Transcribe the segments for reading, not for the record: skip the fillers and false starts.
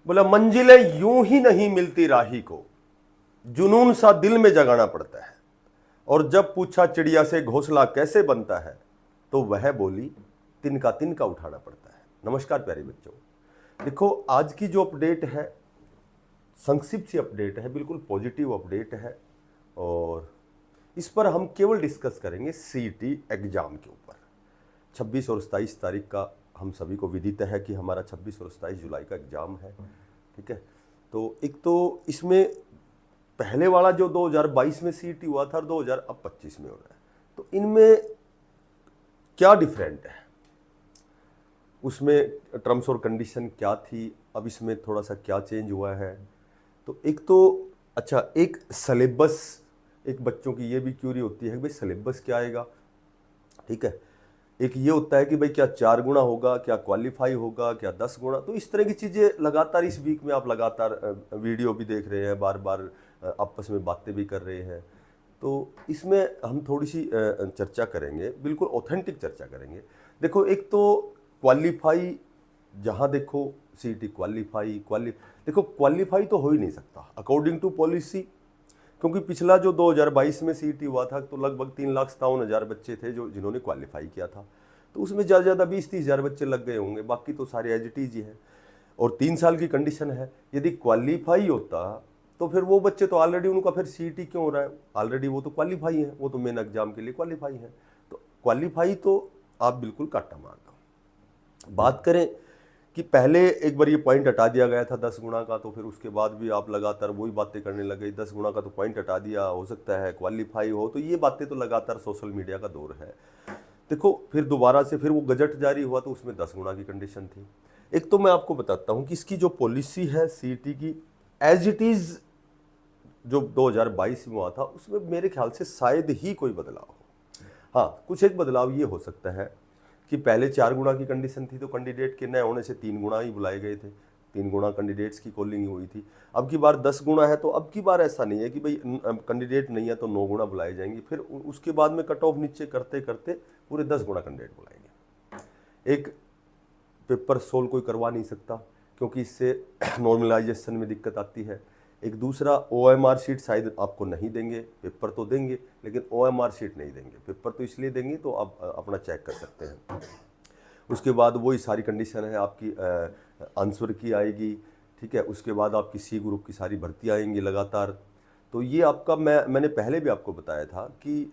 बोला मंजिलें यूं ही नहीं मिलती राही को, जुनून सा दिल में जगाना पड़ता है। और जब पूछा चिड़िया से घोंसला कैसे बनता है, तो वह बोली तिनका तिनका उठाना पड़ता है। नमस्कार प्यारे बच्चों, देखो आज की जो अपडेट है संक्षिप्त सी अपडेट है, बिल्कुल पॉजिटिव अपडेट है। और इस पर हम केवल डिस्कस करेंगे सीईटी एग्जाम के ऊपर। 26 और 27 तारीख का हम सभी को विदित है कि हमारा 26 और 27 जुलाई का एग्ज़ाम है। ठीक है, तो एक तो इसमें पहले वाला जो 2022 में सीईटी हुआ था और 2025 में हो रहा है, तो इनमें क्या डिफरेंट है, उसमें टर्म्स और कंडीशन क्या थी, अब इसमें थोड़ा सा क्या चेंज हुआ है। तो एक तो अच्छा, एक सिलेबस, एक बच्चों की ये भी क्यूरी होती है कि भाई सिलेबस क्या आएगा। ठीक है, एक ये होता है कि भाई क्या 4 गुना होगा, क्या क्वालिफाई होगा, क्या 10 गुना। तो इस तरह की चीज़ें लगातार इस वीक में आप लगातार वीडियो भी देख रहे हैं, बार बार आपस में बातें भी कर रहे हैं। तो इसमें हम थोड़ी सी चर्चा करेंगे, बिल्कुल ऑथेंटिक चर्चा करेंगे। देखो एक तो क्वालिफाई, जहाँ देखो सीईटी क्वालिफाई देखो क्वालिफाई तो हो ही नहीं सकता अकॉर्डिंग टू पॉलिसी, क्योंकि पिछला जो 2022 में सीईटी हुआ था तो लगभग 3,57,000 बच्चे थे जो जिन्होंने क्वालिफाई किया था। तो उसमें ज़्यादा से ज़्यादा 20-30 हज़ार बच्चे लग गए होंगे, बाकी तो सारे एज इट इज ही है। और 3 साल की कंडीशन है। यदि क्वालिफाई होता तो फिर वो बच्चे तो ऑलरेडी, उनका फिर सीईटी क्यों हो रहा है, ऑलरेडी वो तो क्वालिफाई है, वो तो मेन एग्जाम के लिए क्वालिफाई है। तो क्वालिफाई तो आप बिल्कुल काटा मार दो। बात करें कि पहले एक बार ये पॉइंट हटा दिया गया था 10 गुना का, तो फिर उसके बाद भी आप लगातार वही बातें करने लगे, 10 गुना का तो पॉइंट हटा दिया, हो सकता है क्वालिफाई हो। तो ये बातें तो लगातार सोशल मीडिया का दौर है। देखो फिर दोबारा से फिर वो गजट जारी हुआ तो उसमें 10 गुना की कंडीशन थी। एक तो मैं आपको बताता हूँ कि इसकी जो पॉलिसी है सीईटी की, एज इट इज जो 2022 में हुआ था उसमें मेरे ख्याल से शायद ही कोई बदलाव हो। हाँ, कुछ एक बदलाव ये हो सकता है कि पहले 4 गुना की कंडीशन थी तो कैंडिडेट के न होने से 3 गुना ही बुलाए गए थे, 3 गुना कैंडिडेट्स की कॉलिंग हुई थी। अब की बार 10 गुना है, तो अब की बार ऐसा नहीं है कि भाई कैंडिडेट नहीं है तो 9 गुना बुलाए जाएंगे, फिर उसके बाद में कट ऑफ नीचे करते करते पूरे 10 गुना कैंडिडेट बुलाएंगे। एक पेपर सोल्व कोई करवा नहीं सकता क्योंकि इससे नॉर्मलाइजेशन में दिक्कत आती है। एक दूसरा ओएमआर शीट शायद आपको नहीं देंगे, पेपर तो देंगे लेकिन ओएमआर शीट नहीं देंगे। पेपर तो इसलिए देंगे तो आप अपना चेक कर सकते हैं। उसके बाद वही सारी कंडीशन है आपकी आंसर की आएगी। ठीक है, उसके बाद आपकी सी ग्रुप की सारी भर्ती आएंगी लगातार। तो ये आपका मैंने पहले भी आपको बताया था कि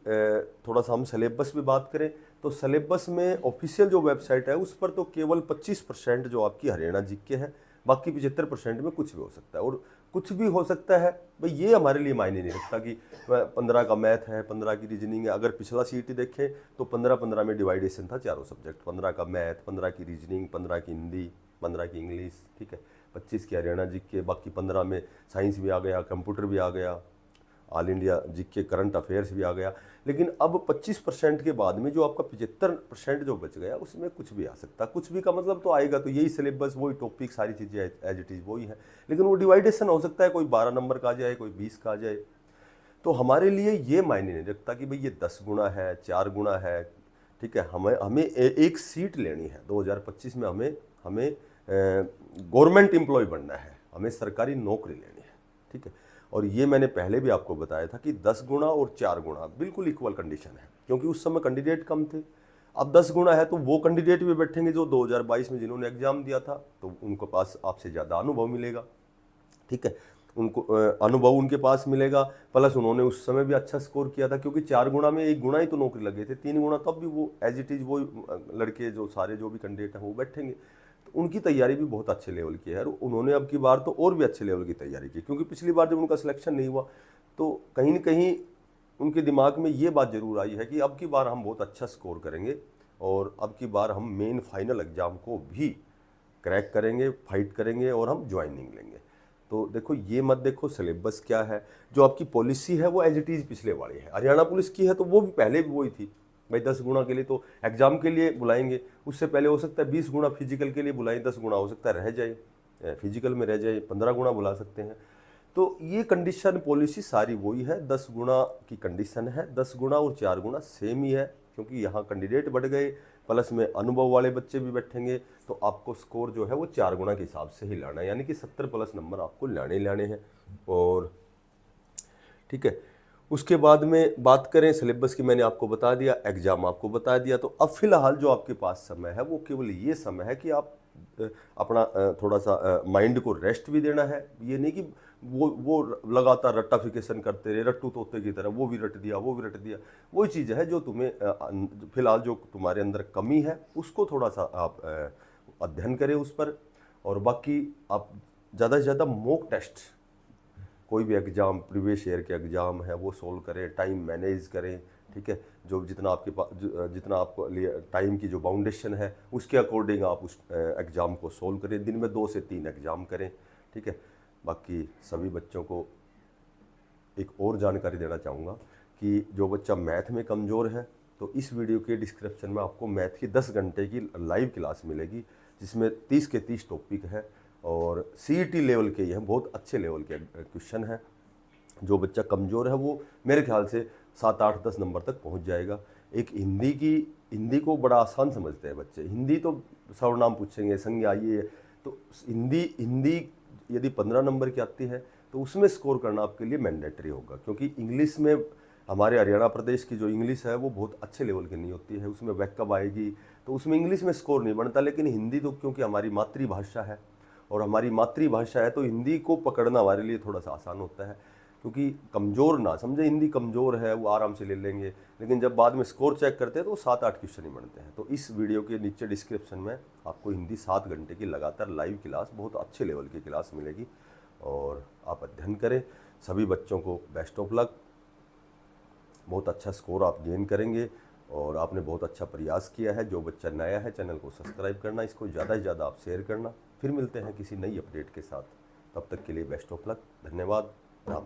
थोड़ा सा हम सिलेबस में बात करें तो सिलेबस में ऑफिशियल जो वेबसाइट है उस पर तो केवल 25% जो आपकी हरियाणा जीके है, बाकी 75% में कुछ भी हो सकता है। और कुछ भी हो सकता है भाई, ये हमारे लिए मायने नहीं रखता कि 15 का मैथ है, 15 की रीजनिंग है। अगर पिछला सीईटी देखें तो 15-15 में डिवाइडेशन था चारों सब्जेक्ट, 15 का मैथ, 15 की रीजनिंग, 15 की हिंदी, 15 की इंग्लिश। ठीक है, 25 की हरियाणा जीके, बाकी 15 में साइंस भी आ गया, कंप्यूटर भी आ गया, all India GK current affairs भी आ गया। लेकिन अब 25% के बाद में जो आपका 75% जो बच गया उसमें कुछ भी आ सकता। कुछ भी का मतलब तो आएगा तो यही सिलेबस, वही टॉपिक, सारी चीज़ें एज इट इज़ वही है, लेकिन वो डिवाइडेशन हो सकता है, कोई 12 नंबर का आ जाए, कोई 20 का आ जाए। तो हमारे लिए ये मायने नहीं रखता कि भाई ये 10 गुना है, 4 गुना है। ठीक है, हमें एक सीट लेनी है 2025 में, हमें गवर्नमेंट एम्प्लॉय बनना है, हमें सरकारी नौकरी लेनी है। ठीक है, और ये मैंने पहले भी आपको बताया था कि 10 गुना और 4 गुना बिल्कुल इक्वल कंडीशन है, क्योंकि उस समय कैंडिडेट कम थे। अब 10 गुना है तो वो कैंडिडेट भी बैठेंगे जो 2022 में जिन्होंने एग्जाम दिया था, तो उनको पास आपसे ज़्यादा अनुभव मिलेगा। ठीक है, उनको अनुभव उनके पास मिलेगा, प्लस उन्होंने उस समय भी अच्छा स्कोर किया था, क्योंकि 4 गुना में 1 गुना ही तो नौकरी लगे थे, 3 गुना तब भी वो एज इट इज़ वो लड़के जो सारे जो भी कैंडिडेट हैं वो बैठेंगे। तो उनकी तैयारी भी बहुत अच्छे लेवल की है और उन्होंने अब की बार तो और भी अच्छे लेवल की तैयारी की, क्योंकि पिछली बार जब उनका सिलेक्शन नहीं हुआ तो कहीं ना कहीं उनके दिमाग में ये बात जरूर आई है कि अब की बार हम बहुत अच्छा स्कोर करेंगे और अब की बार हम मेन फाइनल एग्जाम को भी क्रैक करेंगे, फाइट करेंगे और हम ज्वाइनिंग लेंगे। तो देखो ये मत देखो सिलेबस क्या है, जो आपकी पॉलिसी है वो एज इट इज़ पिछले वाली है। हरियाणा पुलिस की है तो वो भी पहले भी वही थी भाई, 10 गुना के लिए तो एग्जाम के लिए बुलाएंगे, उससे पहले हो सकता है 20 गुना फिजिकल के लिए बुलाएं, 10 गुना हो सकता है रह जाए, फिजिकल में रह जाए, 15 गुना बुला सकते हैं। तो ये कंडीशन पॉलिसी सारी वही है, 10 गुना की कंडीशन है। 10 गुना और 4 गुना सेम ही है, क्योंकि यहाँ कैंडिडेट बढ़ गए, प्लस में अनुभव वाले बच्चे भी बैठेंगे, तो आपको स्कोर जो है वो 4 गुना के हिसाब से ही लाना है, यानी कि 70 प्लस नंबर आपको लाने ही लाने हैं। और ठीक है, उसके बाद में बात करें सिलेबस की, मैंने आपको बता दिया, एग्जाम आपको बता दिया। तो अब फिलहाल जो आपके पास समय है वो केवल ये समय है कि आप अपना थोड़ा सा माइंड को रेस्ट भी देना है। ये नहीं कि वो लगातार रट्टाफिकेशन करते रहे, रट्टू तोते की तरह, वो भी रट दिया वो भी रट दिया। वही चीज़ है जो तुम्हें फिलहाल जो तुम्हारे अंदर कमी है उसको थोड़ा सा आप अध्ययन करें उस पर। और बाकी आप ज़्यादा से ज़्यादा मॉक टेस्ट, कोई भी एग्ज़ाम, प्रीवियस ईयर के एग्ज़ाम है वो सोल्व करें, टाइम मैनेज करें। ठीक है, जो जितना आपके पास जितना आपको लिए टाइम की जो बाउंडेशन है उसके अकॉर्डिंग आप उस एग्ज़ाम को सोल्व करें। दिन में 2 से 3 एग्ज़ाम करें। ठीक है, बाकी सभी बच्चों को एक और जानकारी देना चाहूँगा कि जो बच्चा मैथ में कमज़ोर है तो इस वीडियो के डिस्क्रिप्शन में आपको मैथ की 10 घंटे की लाइव क्लास मिलेगी, जिसमें 30 के 30 टॉपिक है और सीईटी लेवल के ही हैं, बहुत अच्छे लेवल के क्वेश्चन हैं। जो बच्चा कमज़ोर है वो मेरे ख्याल से 7, 8, 10 नंबर तक पहुंच जाएगा। एक हिंदी को बड़ा आसान समझते हैं बच्चे, हिंदी तो सर्वनाम पूछेंगे, संज्ञा ये, तो हिंदी यदि 15 नंबर की आती है तो उसमें स्कोर करना आपके लिए मैंडेटरी होगा, क्योंकि इंग्लिश में हमारे हरियाणा प्रदेश की जो इंग्लिश है वो बहुत अच्छे लेवल की नहीं होती है, उसमें वैकअप आएगी तो उसमें इंग्लिश में स्कोर नहीं बनता। लेकिन हिंदी तो क्योंकि हमारी मातृभाषा है और हमारी मातृभाषा है तो हिंदी को पकड़ना हमारे लिए थोड़ा सा आसान होता है। क्योंकि कमज़ोर ना समझे, हिंदी कमज़ोर है वो आराम से ले लेंगे, लेकिन जब बाद में स्कोर चेक करते हैं तो 7-8 क्वेश्चन ही बनते हैं। तो इस वीडियो के नीचे डिस्क्रिप्शन में आपको हिंदी 7 घंटे की लगातार लाइव क्लास, बहुत अच्छे लेवल की क्लास मिलेगी और आप अध्ययन करें। सभी बच्चों को बेस्ट ऑफ लक, बहुत अच्छा स्कोर आप गेन करेंगे और आपने बहुत अच्छा प्रयास किया है। जो बच्चा नया है चैनल को सब्सक्राइब करना, इसको ज़्यादा से ज़्यादा आप शेयर करना। फिर मिलते हैं किसी नई अपडेट के साथ, तब तक के लिए बेस्ट ऑफ लक, धन्यवाद, राम।